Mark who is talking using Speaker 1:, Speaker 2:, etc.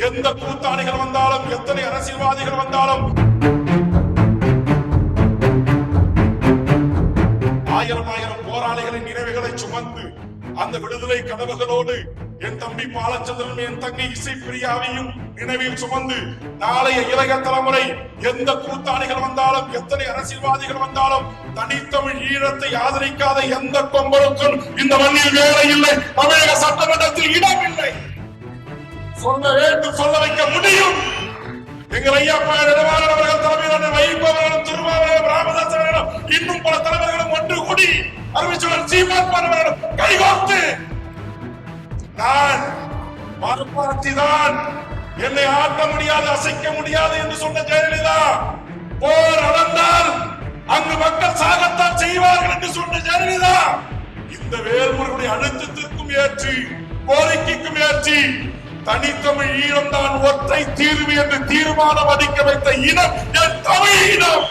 Speaker 1: எந்த கூத்தாடிகள் வந்தாலும், எத்தனை அரசியல்வாதிகள் வந்தாலும், ஆயிரம் ஆயிரம் போராளிகளின் நினைவுகளை சுமந்து அந்த விடுதலை கனவுகளோடு என் தம்பி பாலச்சந்திரன், என் தங்கை இசைப்பிரியாவையும் நினைவில் சுமந்து நாளைய இளைய தலைமுறை எந்த கூத்தாடிகள் வந்தாலும், எத்தனை அரசியல்வாதிகள் வந்தாலும், தனித்தமிழ் ஈழத்தை ஆதரிக்காத எந்த கொம்பருக்கும் இந்த மண்ணில் வேலை இல்லை, தமிழக சட்டமன்றத்தில் இடம் இல்லை. சொல்ல வேண்டும், சொல்ல வைக்க முடியும். எங்கள் ஐயா நெடுமாறன் அவர்கள் தலைமையிலான வைபவர்களும், திருமாவளவன், ராமதாசனும், இன்னும் பல தலைவர்களும் ஒன்று கூடி அறிவிச்சவர் சீமான் அவர்களும் கைகோர்த்து நான் மறுபார்த்திதான் என்னை ஆட்ட முடியாது, அசைக்க முடியாது என்று சொன்ன ஜெயலலிதா, போர் நடந்தால் அங்கு மக்கள் சாகத்தான் செய்வார்கள் என்று சொன்ன ஜெயலலிதா, இந்த வேல்முருகனுடைய அழுத்தத்திற்கும் ஏற்றி, கோரிக்கைக்கும் ஏற்றி, தனித்தமிழ் ஈழம் தான் ஒற்றை தீர்வு என்று தீர்மானம் அளிக்க வைத்த இனம் என் தமிழ் இனம்.